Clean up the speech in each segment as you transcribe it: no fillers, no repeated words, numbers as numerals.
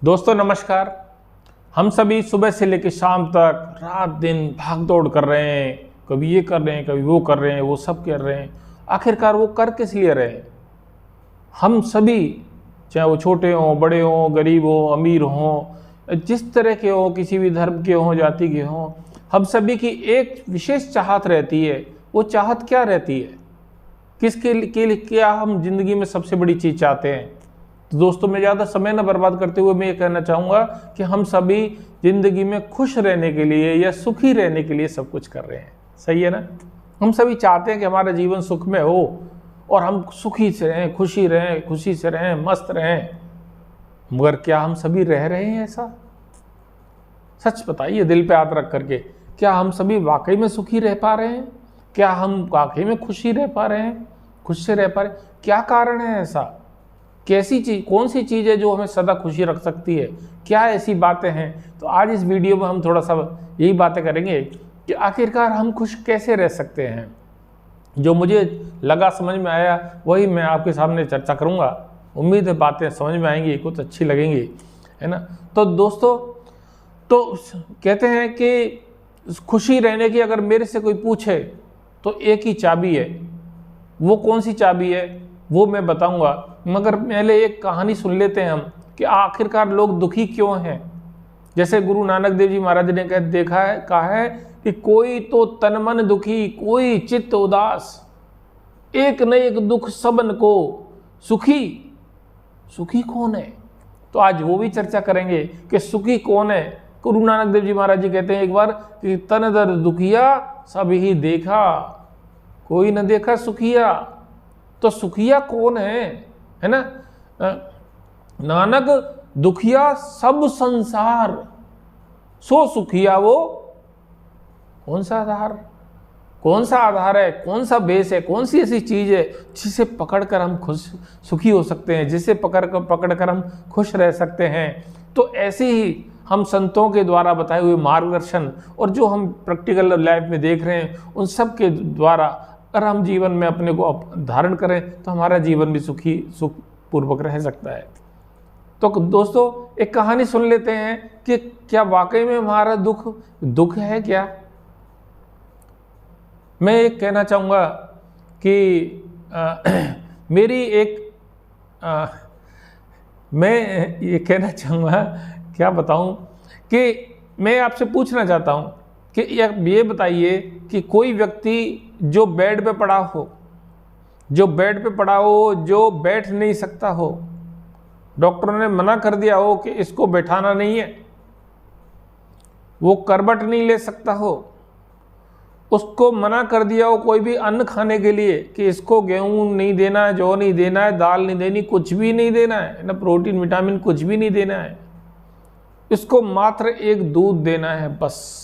दोस्तों नमस्कार। हम सभी सुबह से लेकर शाम तक रात दिन भाग दौड़ कर रहे हैं, कभी ये कर रहे हैं, कभी वो कर रहे हैं, वो सब कर रहे हैं। आखिरकार वो कर किस लिए रहे हैं? हम सभी, चाहे वो छोटे हों, बड़े हों, गरीब हों, अमीर हों, जिस तरह के हों, किसी भी धर्म के हों, जाति के हों, हम सभी की एक विशेष चाहत रहती है। वो चाहत क्या रहती है? किसके लिए क्या हम जिंदगी में सबसे बड़ी चीज़ चाहते हैं? तो दोस्तों, मैं ज़्यादा समय न बर्बाद करते हुए मैं ये कहना चाहूँगा कि हम सभी ज़िंदगी में खुश रहने के लिए या सुखी रहने के लिए सब कुछ कर रहे हैं। सही है ना? हम सभी चाहते हैं कि हमारा जीवन सुख में हो और हम सुखी से रहें, खुशी से रहें, मस्त रहें। मगर क्या हम सभी रह रहे हैं ऐसा? सच बताइए दिल पे हाथ रख करके, क्या हम सभी वाकई में सुखी रह पा रहे हैं? क्या हम वाकई में खुशी रह पा रहे हैं, खुश से रह पा रहे हैं? क्या कारण है ऐसा? कैसी चीज़, कौन सी चीज़ है जो हमें सदा खुशी रख सकती है? क्या ऐसी बातें हैं? तो आज इस वीडियो में हम थोड़ा सा यही बातें करेंगे कि आखिरकार हम खुश कैसे रह सकते हैं। जो मुझे लगा, समझ में आया, वही मैं आपके सामने चर्चा करूँगा। उम्मीद है बातें समझ में आएंगी, कुछ अच्छी लगेंगी, है ना? तो दोस्तों, तो कहते हैं कि खुशी रहने की अगर मेरे से कोई पूछे तो एक ही चाबी है। वो कौन सी चाबी है वो मैं बताऊंगा, मगर पहले एक कहानी सुन लेते हैं हम कि आखिरकार लोग दुखी क्यों हैं। जैसे गुरु नानक देव जी महाराज ने कहा है कि कोई तो तन मन दुखी, कोई चित्त उदास, एक न एक दुख सबन को सुखी। सुखी कौन है? तो आज वो भी चर्चा करेंगे कि सुखी कौन है। गुरु नानक देव जी महाराज जी कहते हैं एक बार कि तन दर दुखिया सब ही देखा, कोई न देखा सुखिया। तो सुखिया कौन है ना? नानक दुखिया सब संसार, सो सुखिया वो कौन सा आधार? कौन सा आधार है? कौन सा बेस है? कौन सी ऐसी चीज है जिसे पकड़कर हम खुश सुखी हो सकते हैं, जिसे पकड़कर हम खुश रह सकते हैं? तो ऐसे ही हम संतों के द्वारा बताए हुए मार्गदर्शन और जो हम प्रैक्टिकल लाइफ में देख रहे हैं, उन सब के द्वारा अगर हम जीवन में अपने को धारण करें तो हमारा जीवन भी सुखपूर्वक रह सकता है। तो दोस्तों, एक कहानी सुन लेते हैं कि क्या वाकई में हमारा दुख है क्या? मैं एक कहना चाहूँगा कि मैं ये कहना चाहूँगा, क्या बताऊँ, कि मैं आपसे पूछना चाहता हूँ कि ये बताइए कि कोई व्यक्ति जो बेड पे पड़ा हो, जो बैठ नहीं सकता हो, डॉक्टरों ने मना कर दिया हो कि इसको बैठाना नहीं है, वो करवट नहीं ले सकता हो, उसको मना कर दिया हो कोई भी अन्न खाने के लिए कि इसको गेहूं नहीं देना है, जौ नहीं देना है, दाल नहीं देनी, कुछ भी नहीं देना है ना, प्रोटीन विटामिन कुछ भी नहीं देना है, इसको मात्र एक दूध देना है बस।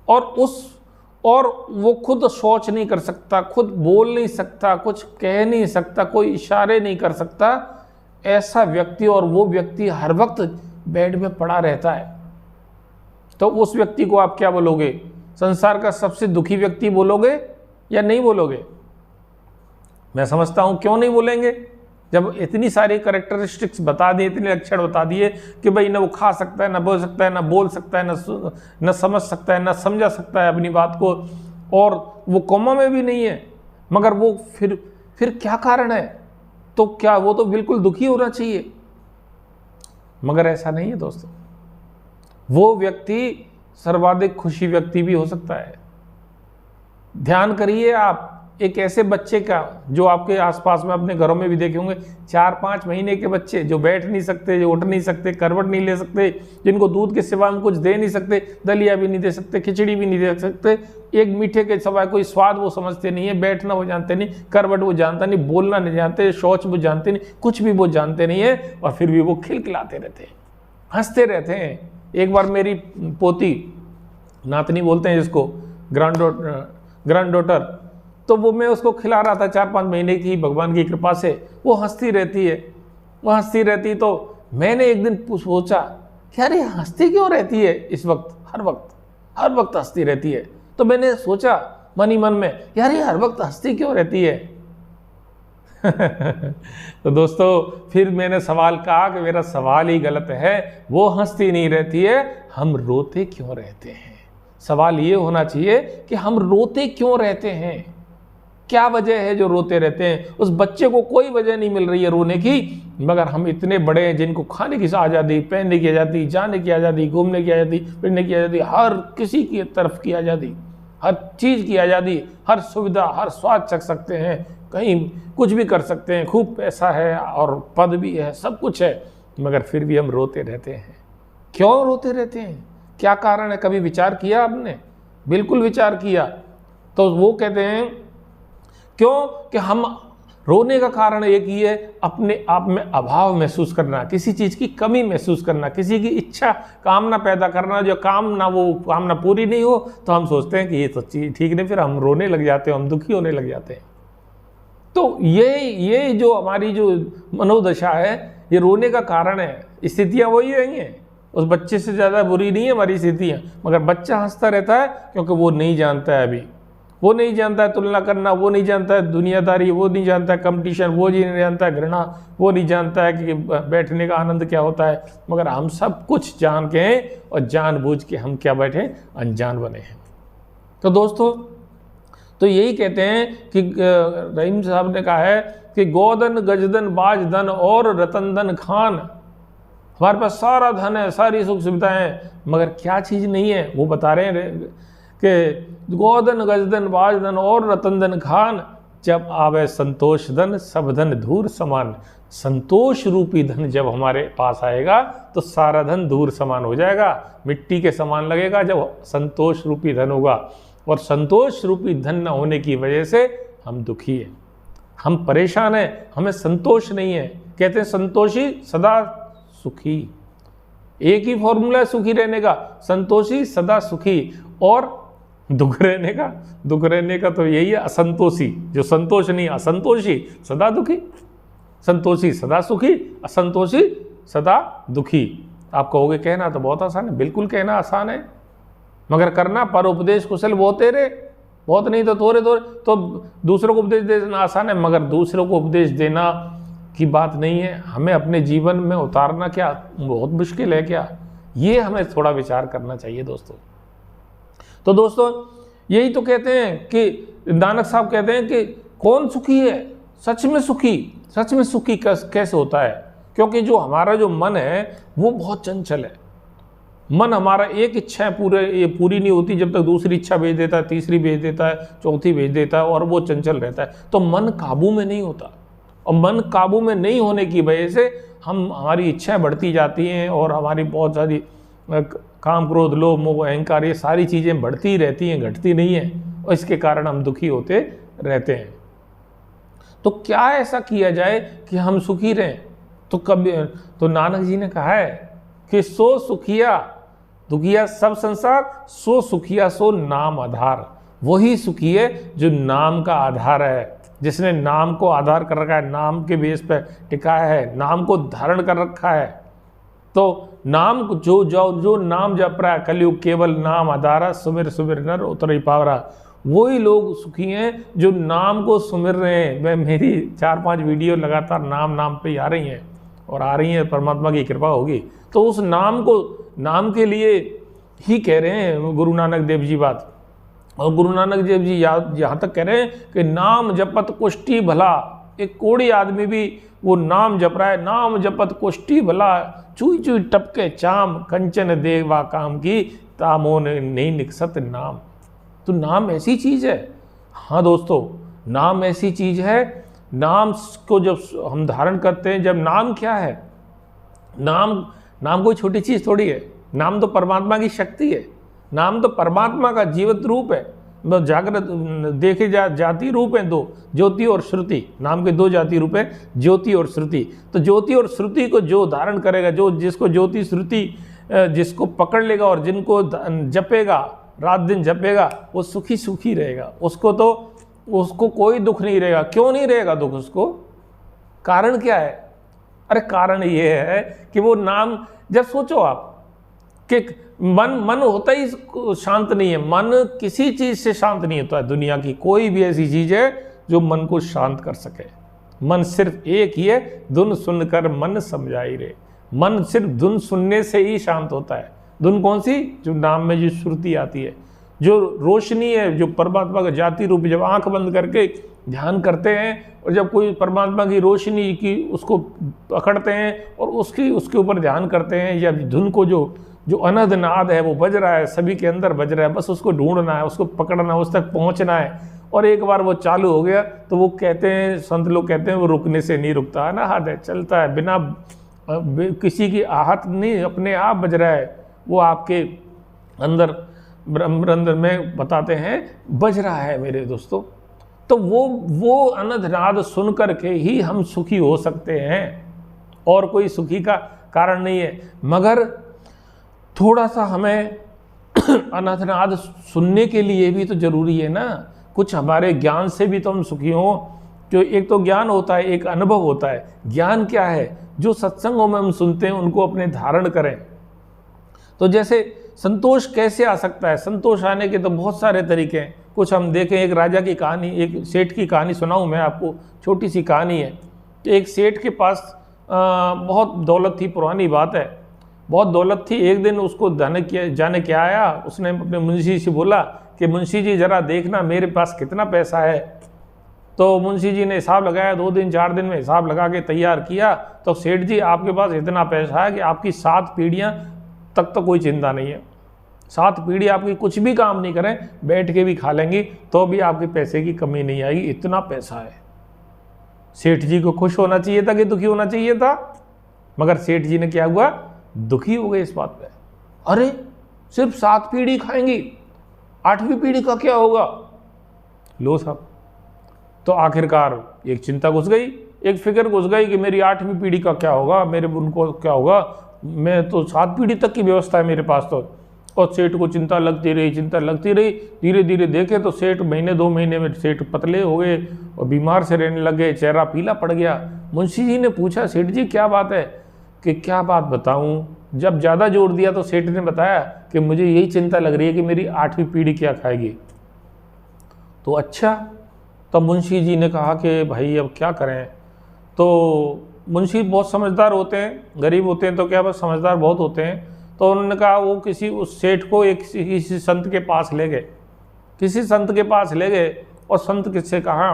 और वो खुद शौच नहीं कर सकता, खुद बोल नहीं सकता, कुछ कह नहीं सकता, कोई इशारे नहीं कर सकता, ऐसा व्यक्ति, और वो व्यक्ति हर वक्त बेड में पड़ा रहता है। तो उस व्यक्ति को आप क्या बोलोगे? संसार का सबसे दुखी व्यक्ति बोलोगे या नहीं बोलोगे? मैं समझता हूं क्यों नहीं बोलेंगे, जब इतनी सारी कैरेक्टरिस्टिक्स बता दिए, इतने लक्षण बता दिए कि भाई न वो खा सकता है, न बोल सकता है, न बोल सकता है, न समझ सकता है, न समझा सकता है अपनी बात को, और वो कोमा में भी नहीं है, मगर वो फिर क्या कारण है? तो क्या वो तो बिल्कुल दुखी होना चाहिए? मगर ऐसा नहीं है दोस्तों। वो व्यक्ति सर्वाधिक खुशी व्यक्ति भी हो सकता है। ध्यान करिए आप एक ऐसे बच्चे का जो आपके आसपास में अपने घरों में भी देखे होंगे, 4-5 महीने के बच्चे जो बैठ नहीं सकते, जो उठ नहीं सकते, करवट नहीं ले सकते, जिनको दूध के सिवा हम कुछ दे नहीं सकते, दलिया भी नहीं दे सकते, खिचड़ी भी नहीं दे सकते, एक मीठे के सिवा कोई स्वाद वो समझते नहीं है, बैठना वो जानते नहीं, करवट वो जानता नहीं, बोलना नहीं जानते, शौच वो जानते नहीं, कुछ भी वो जानते नहीं है, और फिर भी वो खिलखिलाते रहते हैं, हंसते रहते हैं। एक बार मेरी पोती, नातनी बोलते हैं जिसको, ग्रैंड डॉटर, तो वो मैं उसको खिला रहा था, 4-5 महीने की, भगवान की कृपा से वो हंसती रहती है, तो मैंने एक दिन सोचा कि यार ये हंसती क्यों रहती है इस वक्त, हर वक्त हंसती रहती है। तो मैंने सोचा मन ही मन में, यार ये हर वक्त हंसती क्यों रहती है? तो दोस्तों फिर मैंने सवाल कहा कि मेरा सवाल ही गलत है, वो हंसती नहीं रहती है, हम रोते क्यों रहते हैं। सवाल ये होना चाहिए कि हम रोते क्यों रहते हैं, क्या वजह है जो रोते रहते हैं। उस बच्चे को कोई वजह नहीं मिल रही है रोने की, मगर हम इतने बड़े हैं जिनको खाने की आज़ादी, पहनने की आज़ादी, जाने की आज़ादी, घूमने की आज़ादी, फिरने की आज़ादी, हर किसी की तरफ की आज़ादी, हर चीज़ की आज़ादी, हर सुविधा, हर स्वाद चख सकते हैं, कहीं कुछ भी कर सकते हैं, खूब पैसा है और पद भी है, सब कुछ है, मगर फिर भी हम रोते रहते हैं। क्यों रोते रहते हैं, क्या कारण है, कभी विचार किया आपने? बिल्कुल विचार किया। तो वो कहते हैं क्यों कि हम रोने का कारण एक ही है, अपने आप में अभाव महसूस करना, किसी चीज़ की कमी महसूस करना, किसी की इच्छा कामना पैदा करना, जो कामना वो कामना पूरी नहीं हो तो हम सोचते हैं कि ये तो चीज़ ठीक नहीं, फिर हम रोने लग जाते हैं, हम दुखी होने लग जाते हैं। तो ये जो हमारी जो मनोदशा है, ये रोने का कारण है। स्थितियाँ वही रही हैं, उस बच्चे से ज़्यादा बुरी नहीं है हमारी स्थितियाँ, मगर बच्चा हंसता रहता है क्योंकि वो नहीं जानता है, अभी वो नहीं जानता है तुलना करना, वो नहीं जानता है दुनियादारी, वो नहीं जानता है कंपटीशन, वो नहीं जानता है घृणा, वो नहीं जानता है कि बैठने का आनंद क्या होता है। मगर हम सब कुछ जान के हैं और जानबूझ के हम क्या बैठे, अनजान बने हैं। तो दोस्तों तो यही कहते हैं कि रहीम साहब ने कहा है कि गोधन गजधन बाजधन और रतनधन खान, हमारे पास सारा धन है, सारी सुख सुविधाएं हैं, मगर क्या चीज़ नहीं है वो बता रहे हैं कि गोधन गजधन बाजधन और रतनधन खान, जब आवे संतोष धन सब धन धूर समान। संतोष रूपी धन जब हमारे पास आएगा तो सारा धन धूर समान हो जाएगा, मिट्टी के समान लगेगा जब संतोष रूपी धन होगा। और संतोष रूपी धन न होने की वजह से हम दुखी हैं, हम परेशान हैं, हमें संतोष नहीं है। कहते हैं संतोषी सदा सुखी, एक ही फॉर्मूला है सुखी रहने का, संतोषी सदा सुखी। और दुख रहने का तो यही है असंतोषी, जो संतोष नहीं, असंतोषी सदा दुखी, संतोषी सदा सुखी, असंतोषी सदा दुखी। आप कहोगे कहना तो बहुत आसान है, बिल्कुल कहना आसान है, मगर करना पर उपदेश कुशल बहुत तेरे, बहुत नहीं तो थोड़े थोड़े। तो दूसरों को उपदेश देना आसान है, मगर दूसरों को उपदेश देना की बात नहीं है, हमें अपने जीवन में उतारना क्या बहुत मुश्किल है क्या, ये हमें थोड़ा विचार करना चाहिए दोस्तों। तो दोस्तों यही तो कहते हैं कि नानक साहब कहते हैं कि कौन सुखी है, सच में सुखी कैसे होता है। क्योंकि जो हमारा जो मन है वो बहुत चंचल है। मन हमारा एक इच्छा पूरी नहीं होती जब तक दूसरी इच्छा भेज देता है, तीसरी भेज देता है, चौथी भेज देता है, और वो चंचल रहता है। तो मन काबू में नहीं होता, और मन काबू में नहीं होने की वजह से हमारी इच्छाएं बढ़ती जाती हैं, और हमारी बहुत सारी काम क्रोध लोभ मोह अहंकार ये सारी चीज़ें बढ़ती रहती हैं, घटती नहीं हैं, और इसके कारण हम दुखी होते रहते हैं। तो क्या ऐसा किया जाए कि हम सुखी रहें? तो नानक जी ने कहा है कि सो सुखिया दुखिया सब संसार, सो सुखिया सो नाम आधार। वही सुखी है जो नाम का आधार है, जिसने नाम को आधार कर रखा है, नाम के बेस पर टिकाया है, नाम को धारण कर रखा है। तो नाम जो नाम जप रहा है, कलयुग केवल नाम आधारा, सुमिर सुमिर नर उतरई पावरा। वही लोग सुखी हैं जो नाम को सुमिर रहे हैं। मेरी 4-5 वीडियो लगातार नाम पे आ रही हैं, और आ रही हैं, परमात्मा की कृपा होगी। तो उस नाम के लिए ही कह रहे हैं गुरु नानक देव जी बात। और गुरु नानक देव जी यहाँ तक कह रहे हैं कि नाम जपत कुष्टि भला। एक कोड़ी आदमी भी वो नाम जप रहा है, नाम जपत कुष्टि भला, चुई चुई टपके चाम, कंचन देवा काम की, तामोन नहीं निकसत नाम। तो नाम ऐसी चीज़ है। हाँ दोस्तों, नाम ऐसी चीज़ है। नाम को जब हम धारण करते हैं, जब नाम क्या है, नाम कोई छोटी चीज़ थोड़ी है। नाम तो परमात्मा की शक्ति है, नाम तो परमात्मा का जीवित रूप है। जागृत देखे जाति रूप हैं दो, ज्योति और श्रुति। नाम के 2 जाति रूप हैं, ज्योति और श्रुति। तो ज्योति और श्रुति को जो धारण करेगा, जिसको ज्योति श्रुति जिसको पकड़ लेगा और जिनको जपेगा, रात दिन जपेगा, वो सुखी रहेगा। उसको कोई दुख नहीं रहेगा। क्यों नहीं रहेगा दुख उसको? कारण क्या है? अरे कारण ये है कि वो नाम, जब सोचो आप कि मन होता ही शांत नहीं है। मन किसी चीज़ से शांत नहीं होता है। दुनिया की कोई भी ऐसी चीज़ है जो मन को शांत कर सके? मन सिर्फ एक ही है, धुन सुनकर मन समझाई रे। मन सिर्फ धुन सुनने से ही शांत होता है। धुन कौन सी? जो नाम में जो श्रुति आती है, जो रोशनी है, जो परमात्मा का जाति रूप। जब आंख बंद करके ध्यान करते हैं और जब कोई परमात्मा की रोशनी की उसको पकड़ते हैं और उसके ऊपर ध्यान करते हैं, या धुन को जो अनहद नाद है वो बज रहा है, सभी के अंदर बज रहा है, बस उसको ढूंढना है, उसको पकड़ना है, उस तक पहुंचना है। और एक बार वो चालू हो गया तो वो कहते हैं, संत लोग कहते हैं, वो रुकने से नहीं रुकता है ना, हाथ है, चलता है, बिना किसी की आहत नहीं, अपने आप बज रहा है। वो आपके अंदर ब्रह्मांड में बताते हैं बज रहा है मेरे दोस्तों। तो वो अनंत नाद सुन करके ही हम सुखी हो सकते हैं, और कोई सुखी का कारण नहीं है। मगर थोड़ा सा हमें अनंत नाद सुनने के लिए भी तो जरूरी है ना, कुछ हमारे ज्ञान से भी तो हम सुखी हों। जो एक तो ज्ञान होता है, एक अनुभव होता है। ज्ञान क्या है? जो सत्संगों में हम सुनते हैं उनको अपने धारण करें। तो जैसे संतोष कैसे आ सकता है? संतोष आने के तो बहुत सारे तरीके हैं। कुछ हम देखें, एक राजा की कहानी, एक सेठ की कहानी सुनाऊं मैं आपको, छोटी सी कहानी है। एक सेठ के पास बहुत दौलत थी, पुरानी बात है, बहुत दौलत थी। एक दिन उसको जाने क्या आया, उसने अपने मुंशी से बोला कि मुंशी जी ज़रा देखना मेरे पास कितना पैसा है। तो मुंशी जी ने हिसाब लगाया, 2 दिन 4 दिन में हिसाब लगा के तैयार किया। तो सेठ जी आपके पास इतना पैसा है कि आपकी 7 पीढ़ियाँ तक तो कोई चिंता नहीं है। 7 पीढ़ी आपकी कुछ भी काम नहीं करें, बैठ के भी खा लेंगी तो भी आपके पैसे की कमी नहीं आएगी, इतना पैसा है। सेठ जी को खुश होना चाहिए था कि दुखी होना चाहिए था? मगर सेठ जी ने क्या हुआ? दुखी हो गए इस बात पे। अरे सिर्फ 7 पीढ़ी खाएंगी, 8वीं पीढ़ी का क्या होगा? लो साहब, तो आखिरकार एक चिंता घुस गई, एक फिक्र घुस गई कि मेरी 8वीं पीढ़ी का क्या होगा, मेरे उनको क्या होगा, मैं तो 7 पीढ़ी तक की व्यवस्था है मेरे पास तो। और सेठ को चिंता लगती रही, चिंता लगती रही। धीरे धीरे देखे तो सेठ महीने 2 महीने में सेठ पतले हो गए और बीमार से रहने लगे, चेहरा पीला पड़ गया। मुंशी जी ने पूछा, सेठ जी क्या बात है? कि क्या बात बताऊं? जब ज़्यादा जोर दिया तो सेठ ने बताया कि मुझे यही चिंता लग रही है कि मेरी 8वीं पीढ़ी क्या खाएगी। तो अच्छा, तब मुंशी जी ने कहा कि भाई अब क्या करें? तो मुंशी बहुत समझदार होते हैं, गरीब होते हैं तो क्या, बस समझदार बहुत होते हैं। तो उन्होंने कहा वो उस सेठ को किसी संत के पास ले गए, किसी संत के पास ले गए और संत किससे कहा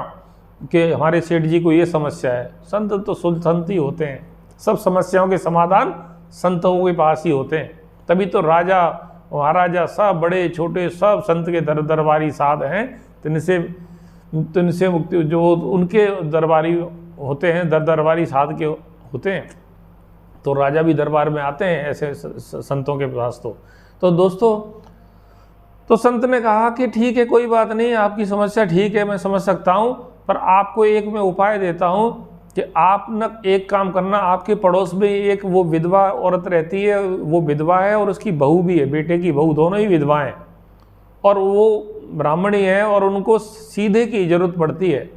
कि हमारे सेठ जी को ये समस्या है। संत तो संत ही होते हैं, सब समस्याओं के समाधान संतों के पास ही होते हैं। तभी तो राजा महाराजा सब बड़े छोटे सब संत के दरबारी साध हैं। तिनसे मुक्ति जो उनके दरबारी होते हैं, दरबारी साध के होते हैं, तो राजा भी दरबार में आते हैं ऐसे संतों के पास। तो दोस्तों, तो संत ने कहा कि ठीक है, कोई बात नहीं, आपकी समस्या ठीक है, मैं समझ सकता हूँ, पर आपको एक मैं उपाय देता हूँ कि आप न एक काम करना, आपके पड़ोस में एक वो विधवा औरत रहती है, वो विधवा है और उसकी बहू भी है, बेटे की बहू, दोनों ही विधवा हैं, और वो ब्राह्मणी है और उनको सीधे की जरूरत पड़ती है।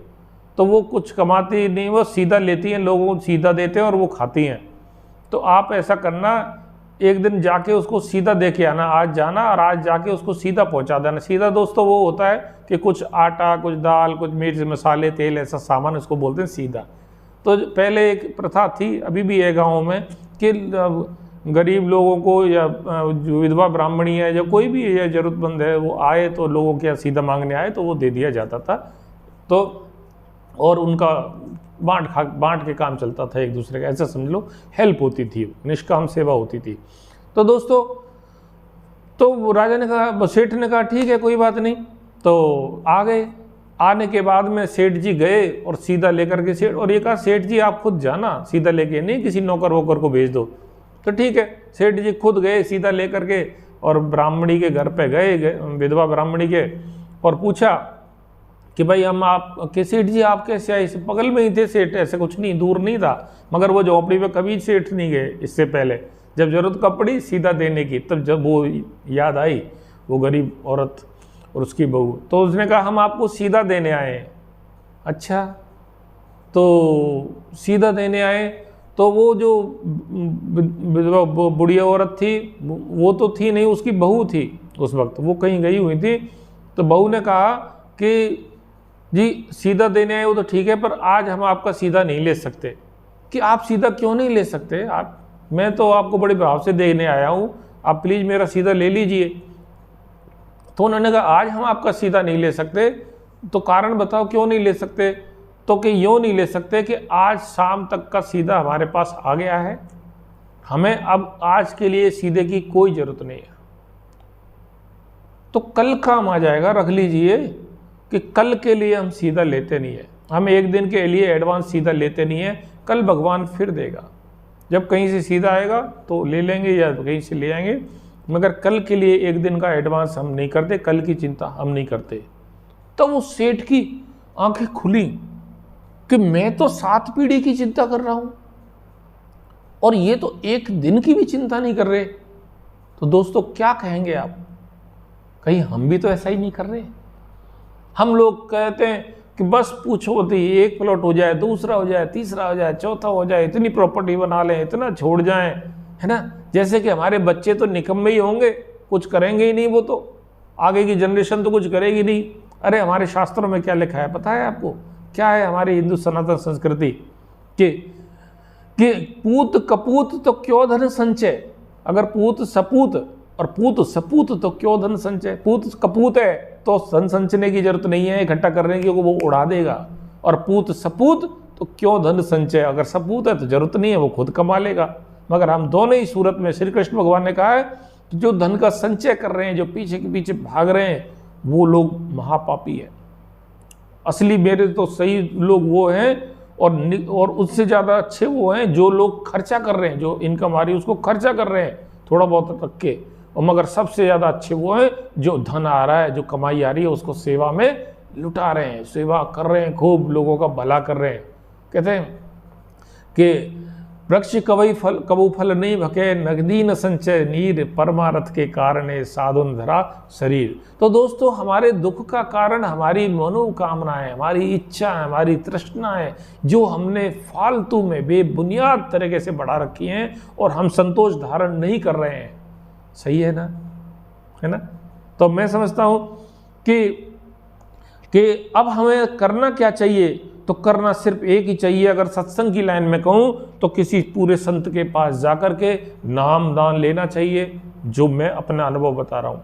तो वो कुछ कमाती नहीं, वो सीधा लेती हैं, लोगों को सीधा देते हैं और वो खाती हैं। तो आप ऐसा करना, एक दिन जाके उसको सीधा दे के आना, आज जाना और आज जाके उसको सीधा पहुंचा देना। सीधा दोस्तों वो होता है कि कुछ आटा, कुछ दाल, कुछ मिर्च मसाले, तेल, ऐसा सामान, उसको बोलते हैं सीधा। तो पहले एक प्रथा थी, अभी भी है गाँव में, कि गरीब लोगों को या जो विधवा ब्राह्मणी है या कोई भी या ज़रूरतमंद है, वो आए तो लोगों के सीधा मांगने आए तो वो दे दिया जाता था। तो और उनका बांट के काम चलता था एक दूसरे का, ऐसा समझ लो, हेल्प होती थी, निष्काम सेवा होती थी। तो दोस्तों, तो राजा ने कहा, सेठ ने कहा ठीक है कोई बात नहीं। तो आ गए। आने के बाद में सेठ जी गए और सीधा लेकर के सेठ, और ये कहा सेठ जी आप खुद जाना, सीधा लेके नहीं किसी नौकर वोकर को भेज दो। तो ठीक है, सेठ जी खुद गए सीधा लेकर के और ब्राह्मणी के घर पे गए, विधवा ब्राह्मणी के, और पूछा कि भाई हम आप के सेठ जी आप कैसे आए? बगल में ही थे सेठ, ऐसे कुछ नहीं, दूर नहीं था। मगर वो झोपड़ी पे कभी सेठ नहीं गए इससे पहले, जब जरूरत कब पड़ी सीधा देने की, तब जब वो याद आई वो गरीब औरत और उसकी बहू, तो उसने कहा हम आपको सीधा देने आए हैं। अच्छा, तो सीधा देने आए, तो वो जो विधवा बुढ़िया औरत थी वो तो थी नहीं, उसकी बहू थी उस वक्त, वो कहीं गई हुई थी। तो बहू ने कहा कि जी सीधा देने आए वो तो ठीक है, पर आज हम आपका सीधा नहीं ले सकते। कि आप सीधा क्यों नहीं ले सकते? आप, मैं तो आपको बड़े भाव से देने आया हूँ, आप प्लीज़ मेरा सीधा ले लीजिए। तो उन्होंने कहा आज हम आपका सीधा नहीं ले सकते। तो कारण बताओ क्यों नहीं ले सकते? तो कि यूँ नहीं ले सकते कि आज शाम तक का सीधा हमारे पास आ गया है, हमें अब आज के लिए सीधे की कोई ज़रूरत नहीं है। तो कल काम आ जाएगा, रख लीजिए कि कल के लिए हम सीधा लेते नहीं है, हम एक दिन के लिए एडवांस सीधा लेते नहीं है। कल भगवान फिर देगा, जब कहीं से सीधा आएगा तो ले लेंगे या कहीं से ले आएंगे, मगर कल के लिए एक दिन का एडवांस हम नहीं करते, कल की चिंता हम नहीं करते। तो वो सेठ की आंखें खुली कि मैं तो 7 पीढ़ी की चिंता कर रहा हूं और ये तो एक दिन की भी चिंता नहीं कर रहे। तो दोस्तों क्या कहेंगे आप, कहीं हम भी तो ऐसा ही नहीं कर रहे? हम लोग कहते हैं कि बस पूछो होती, एक प्लॉट हो जाए, दूसरा हो जाए, तीसरा हो जाए, चौथा हो जाए, इतनी प्रॉपर्टी बना लें, इतना छोड़ जाएं, है ना, जैसे कि हमारे बच्चे तो निकम्मे ही होंगे, कुछ करेंगे ही नहीं, वो तो आगे की जनरेशन तो कुछ करेगी नहीं। अरे हमारे शास्त्रों में क्या लिखा है पता है आपको? क्या है हमारी हिंदू सनातन संस्कृति कि पूत कपूत तो क्यों धन संचय। अगर पूत सपूत और पूत सपूत तो क्यों धन संचय। पूत कपूत है तो धन संचने की जरूरत नहीं है, इकट्ठा करने की, वो उड़ा देगा। और पूत सपूत तो क्यों धन संचय, अगर सपूत है तो जरूरत नहीं है, वो खुद कमा लेगा। मगर हम दोनों ही सूरत में श्री कृष्ण भगवान ने कहा है कि जो धन का संचय कर रहे हैं, जो पीछे के पीछे भाग रहे हैं, वो लोग महापापी है। असली मेरे तो सही लोग वो हैं, और उससे ज़्यादा अच्छे वो हैं जो लोग खर्चा कर रहे हैं, जो इनकम आ रही है उसको खर्चा कर रहे हैं थोड़ा बहुत रख के। और मगर सबसे ज़्यादा अच्छे वो हैं जो धन आ रहा है, जो कमाई आ रही है, उसको सेवा में लुटा रहे हैं, सेवा कर रहे हैं, खूब लोगों का भला कर रहे हैं। कहते हैं कि वृक्ष कबू फल नहीं भके, नगदी न संचय नीर, परमारथ के कारण साधुन धरा शरीर। तो दोस्तों हमारे दुख का कारण हमारी मनोकामनाएं, हमारी इच्छाएं, हमारी तृष्णाएं, जो हमने फालतू में बेबुनियाद तरीके से बढ़ा रखी हैं और हम संतोष धारण नहीं कर रहे हैं। सही है ना, है ना? तो मैं समझता हूं कि अब हमें करना क्या चाहिए? तो करना सिर्फ एक ही चाहिए। अगर सत्संग की लाइन में कहूं तो किसी पूरे संत के पास जाकर के नाम दान लेना चाहिए, जो मैं अपना अनुभव बता रहा हूं।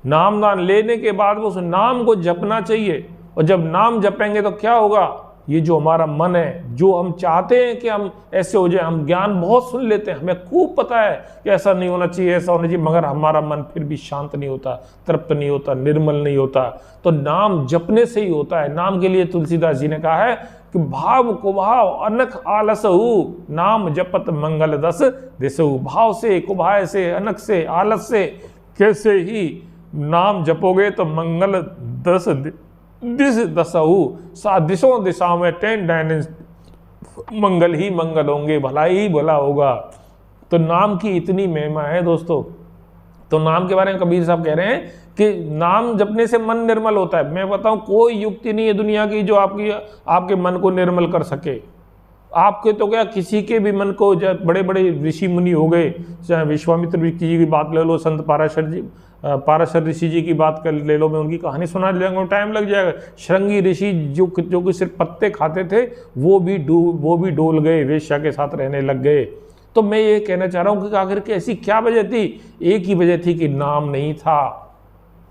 नाम दान लेने के बाद उस नाम को जपना चाहिए, और जब नाम जपेंगे तो क्या होगा? ये जो हमारा मन है, जो हम चाहते हैं कि हम ऐसे हो जाए, हम ज्ञान बहुत सुन लेते हैं, हमें खूब पता है कि ऐसा नहीं होना चाहिए, ऐसा होना चाहिए, मगर हमारा मन फिर भी शांत नहीं होता, तृप्त नहीं होता, निर्मल नहीं होता। तो नाम जपने से ही होता है। नाम के लिए तुलसीदास जी ने कहा है कि भाव कुभाव अनख आलसहु, नाम जपत मंगल दस दिसहु। भाव से, कुभाव से, अनख से, आलस से कैसे ही नाम जपोगे तो मंगल दस दिस दसहु, 7 दिशों दिशा में 10 डायमेंशन मंगल ही मंगल होंगे, भला ही भला होगा। तो नाम की इतनी महिमा है दोस्तों। तो नाम के बारे में कबीर साहब कह रहे हैं कि नाम जपने से मन निर्मल होता है। मैं बताऊं कोई युक्ति नहीं है दुनिया की जो आपके मन को निर्मल कर सके। आपके तो क्या, किसी के भी मन को, जब बड़े बड़े ऋषि मुनि हो गए, चाहे विश्वामित्र जी की बात ले लो, संत पाराशर ऋषि जी की बात कर ले लो, मैं उनकी कहानी सुना लेंगे, टाइम लग जाएगा। श्रृंगी ऋषि जो कि सिर्फ पत्ते खाते थे, वो भी डोल गए, वेश्या के साथ रहने लग गए। तो मैं ये कहना चाह रहा हूँ कि आखिर की ऐसी क्या वजह थी? एक ही वजह थी कि नाम नहीं था,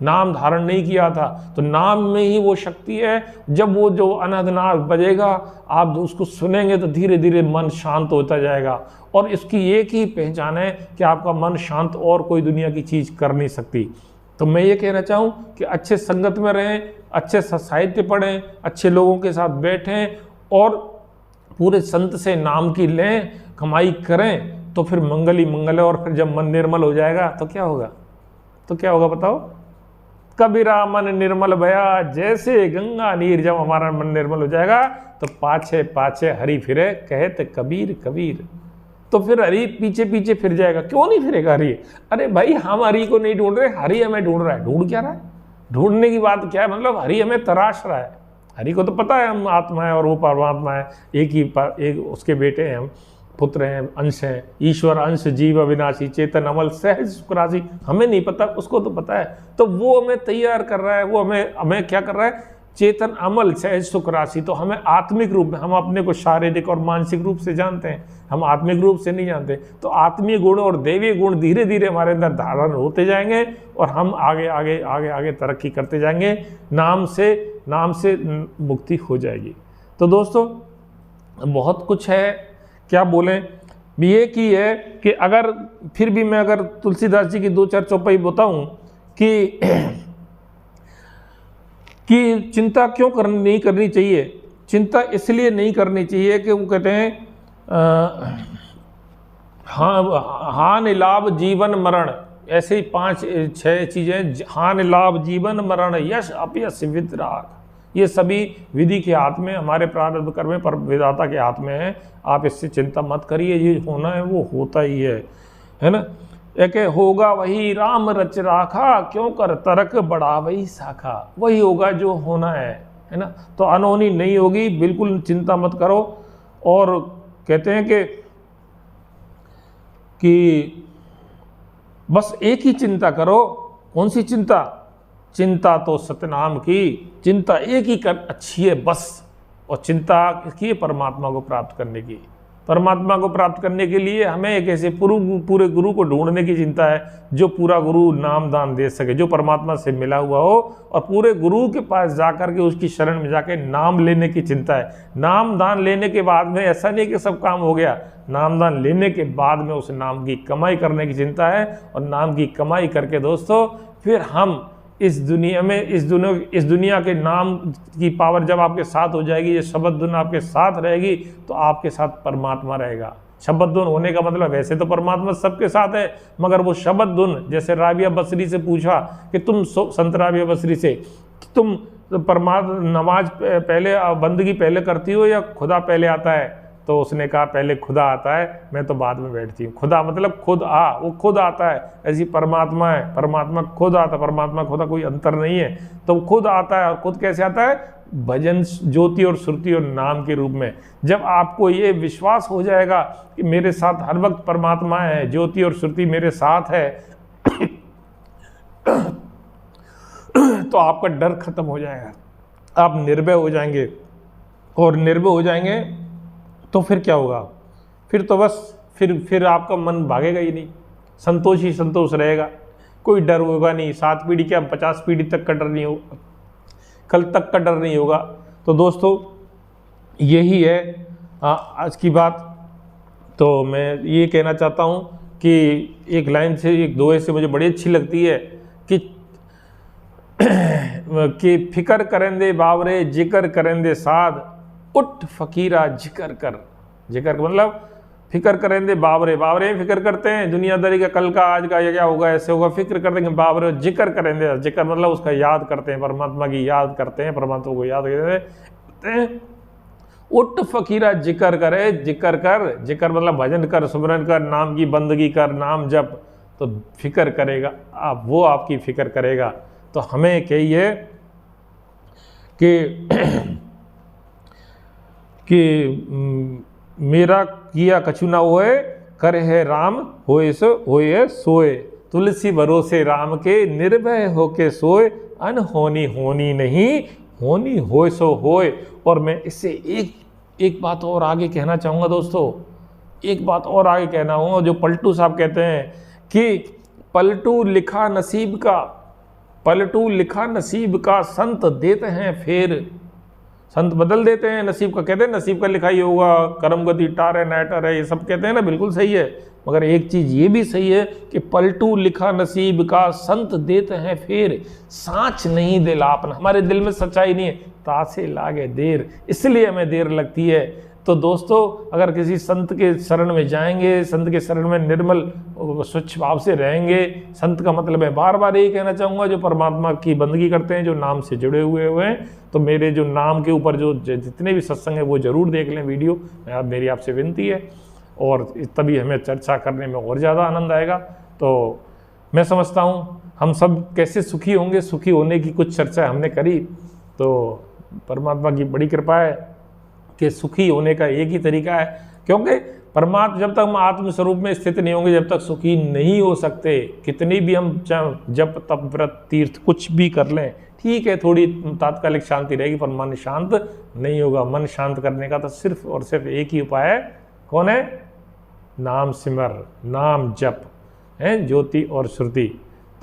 नाम धारण नहीं किया था। तो नाम में ही वो शक्ति है। जब वो जो अनादनाद बजेगा, आप उसको सुनेंगे तो धीरे धीरे मन शांत होता जाएगा। और इसकी एक ही पहचान है कि आपका मन शांत और कोई दुनिया की चीज़ कर नहीं सकती। तो मैं ये कहना चाहूँ कि अच्छे संगत में रहें, अच्छे साहित्य पढ़ें, अच्छे लोगों के साथ बैठें और पूरे संत से नाम की लें, कमाई करें, तो फिर मंगल ही मंगल है। और फिर जब मन निर्मल हो जाएगा तो क्या होगा? बताओ? कबीरा मन निर्मल भया, जैसे गंगा नीर। जब हमारा मन निर्मल हो जाएगा तो पाछे पाछे हरि फिरे, कहते कबीर कबीर। तो फिर हरि पीछे पीछे फिर जाएगा। क्यों नहीं फिरेगा हरि? अरे भाई, हम हरि को नहीं ढूंढ रहे, हरि हमें ढूंढ रहा है। ढूंढ क्या रहा है? ढूंढने की बात क्या है? मतलब हरि हमें तराश रहा है। हरि को तो पता है हम आत्मा है और वो परमात्मा है, एक उसके बेटे हैं, हम पुत्र हैं, अंश हैं। ईश्वर अंश जीव अविनाशी, चेतन अमल सहज सुखराशि। हमें नहीं पता, उसको तो पता है। तो वो हमें तैयार कर रहा है, वो हमें क्या कर रहा है? चेतन अमल सहज सुख राशि। तो हमें आत्मिक रूप में, हम अपने को शारीरिक और मानसिक रूप से जानते हैं, हम आत्मिक रूप से नहीं जानते। तो आत्मीय गुण और दैवीय गुण धीरे धीरे हमारे अंदर धारण होते जाएंगे और हम आगे आगे आगे आगे तरक्की करते जाएंगे, नाम से मुक्ति हो जाएगी। तो दोस्तों बहुत कुछ है, क्या बोलें, ये की है कि अगर फिर भी मैं अगर तुलसीदास जी की 2-4 चौपाई बताऊं कि चिंता क्यों नहीं करनी चाहिए। चिंता इसलिए नहीं करनी चाहिए कि वो कहते हैं हान लाभ जीवन मरण, ऐसे ही 5-6 चीज़ें, हान लाभ जीवन मरण यश अपयश वितराग, ये सभी विधि के हाथ में, हमारे प्रारब्ध कर्म पर विधाता के हाथ में है। आप इससे चिंता मत करिए, ये होना है वो होता ही है ना। एक होगा वही राम रच राखा, क्यों कर तरक बड़ा वही शाखा, वही होगा जो होना है ना। तो अनहोनी नहीं होगी, बिल्कुल चिंता मत करो। और कहते हैं कि बस एक ही चिंता करो। कौन सी चिंता? चिंता तो सतनाम की, चिंता एक ही कर अच्छी है बस। और चिंता की है परमात्मा को प्राप्त करने की। परमात्मा को प्राप्त करने के लिए हमें एक ऐसे पूरे गुरु को ढूंढने की चिंता है, जो पूरा गुरु नाम दान दे सके, जो परमात्मा से मिला हुआ हो, और पूरे गुरु के पास जाकर के उसकी शरण में जाके नाम लेने की चिंता है। नाम दान लेने के बाद में ऐसा नहीं कि सब काम हो गया, नाम दान लेने के बाद में उस नाम की कमाई करने की चिंता है। और नाम की कमाई करके दोस्तों फिर हम इस दुनिया के नाम की पावर जब आपके साथ हो जाएगी, ये शब्द धुन आपके साथ रहेगी, तो आपके साथ परमात्मा रहेगा। शब्द धुन होने का मतलब, वैसे तो परमात्मा सबके साथ है, मगर वो शब्द धुन, जैसे राबिया बसरी से पूछा कि तुम संत राबिया बसरी से, तुम नमाज पहले, बंदगी पहले करती हो या खुदा पहले आता है? तो उसने कहा पहले खुदा आता है, मैं तो बाद में बैठती हूँ। खुदा मतलब खुद वो खुद आता है। ऐसी परमात्मा है, परमात्मा खुद आता है, परमात्मा खुदा कोई अंतर नहीं है। तो वो खुद आता है, और खुद कैसे आता है? भजन, ज्योति और श्रुति और नाम के रूप में। जब आपको ये विश्वास हो जाएगा कि मेरे साथ हर वक्त परमात्मा है, ज्योति और श्रुति मेरे साथ है, तो आपका डर खत्म हो जाएगा, आप निर्भय हो जाएंगे। और निर्भय हो जाएंगे तो फिर क्या होगा? फिर तो बस फिर आपका मन भागेगा ही नहीं, संतोष ही संतोष रहेगा, कोई डर होगा नहीं। 7 पीढ़ी क्या 50 पीढ़ी तक का डर नहीं होगा, कल तक का डर नहीं होगा। तो दोस्तों यही है आज की बात। तो मैं ये कहना चाहता हूँ कि एक लाइन से, एक दोहे से मुझे बड़ी अच्छी लगती है कि फिकर करेंदे बावरे जिक्र करेंदे साध, उठ फकीरा जिक्र कर। जिक्र का मतलब फिक्र करेंदे बावरे, बावरे फिक्र करते हैं दुनियादारी का, कल का, आज का, ये क्या होगा, ऐसे होगा, फिक्र करते हैं बावरे। जिक्र करेंदे, जिक्र मतलब उसका याद करते हैं, परमात्मा की याद करते हैं, परमात्मा को याद करते हैं। उठ फकीरा जिक्र करे, जिक्र कर, जिक्र मतलब भजन कर, सुमरन कर, नाम की बंदगी कर, नाम जप, तो फिक्र करेगा आप, वो आपकी फिक्र करेगा। तो हमें कहिए कि मेरा किया कछु ना होए, कर है राम होए सो होए सोए, तुलसी भरोसे राम के, निर्भय होके सोए, अनहोनी होनी नहीं, होनी होए सो होए। और मैं इससे एक बात और आगे कहना चाहूँगा दोस्तों, एक बात और आगे कहना हो, जो पलटू साहब कहते हैं कि पलटू लिखा नसीब का, पलटू लिखा नसीब का, संत देते हैं फेर। संत बदल देते हैं नसीब का। कहते हैं नसीब का लिखा ही होगा, कर्म गति टार है नाटर है, ये सब कहते हैं ना, बिल्कुल सही है। मगर एक चीज़ ये भी सही है कि पलटू लिखा नसीब का, संत देते हैं फेर, साँच नहीं दिल आपन। हमारे दिल में सच्चाई नहीं है, तासे लागे देर, इसलिए हमें देर लगती है। तो दोस्तों अगर किसी संत के शरण में जाएंगे, संत के शरण में निर्मल स्वच्छ भाव से रहेंगे, संत का मतलब है, बार बार यही कहना चाहूँगा, जो परमात्मा की बंदगी करते हैं, जो नाम से जुड़े हुए हैं, तो मेरे जो नाम के ऊपर जो जितने भी सत्संग है वो ज़रूर देख लें वीडियो, मेरी आपसे विनती है। और तभी हमें चर्चा करने में और ज़्यादा आनंद आएगा। तो मैं समझता हूँ हम सब कैसे सुखी होंगे, सुखी होने की कुछ चर्चा हमने करी। तो परमात्मा की बड़ी कृपा है कि सुखी होने का एक ही तरीका है, क्योंकि परमात्मा, जब तक हम आत्म स्वरूप में स्थित नहीं होंगे, जब तक सुखी नहीं हो सकते। कितनी भी हम जप तप व्रत तीर्थ कुछ भी कर लें, ठीक है, थोड़ी तात्कालिक शांति रहेगी, पर मन शांत नहीं होगा। मन शांत करने का तो सिर्फ और सिर्फ एक ही उपाय है। कौन है? नाम सिमर, नाम जप है, ज्योति और श्रुति।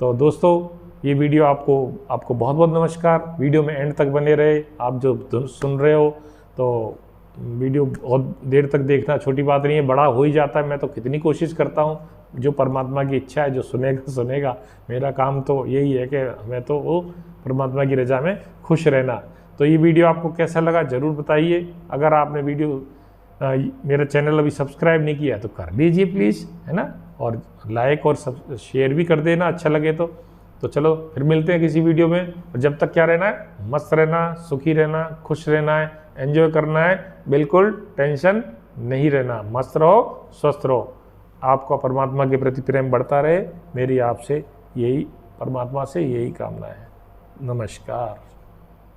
तो दोस्तों, ये वीडियो आपको बहुत बहुत नमस्कार। वीडियो में एंड तक बने रहे। आप जो सुन रहे हो तो वीडियो बहुत देर तक देखना छोटी बात नहीं है, बड़ा हो ही जाता है। मैं तो कितनी कोशिश करता हूँ, जो परमात्मा की इच्छा है, जो सुनेगा सुनेगा। मेरा काम तो यही है कि मैं तो वो परमात्मा की रजा में खुश रहना। तो ये वीडियो आपको कैसा लगा ज़रूर बताइए। अगर आपने मेरा चैनल अभी सब्सक्राइब नहीं किया तो कर लीजिए प्लीज़, है ना, और लाइक और शेयर भी कर देना अच्छा लगे तो चलो फिर मिलते हैं किसी वीडियो में। और जब तक क्या रहना है? मस्त रहना, सुखी रहना, खुश रहना है, एंजॉय करना है, बिल्कुल टेंशन नहीं रहना। मस्त रहो, स्वस्थ रहो, आपका परमात्मा के प्रति प्रेम बढ़ता रहे। मेरी आपसे यही, परमात्मा से यही कामना है। नमस्कार।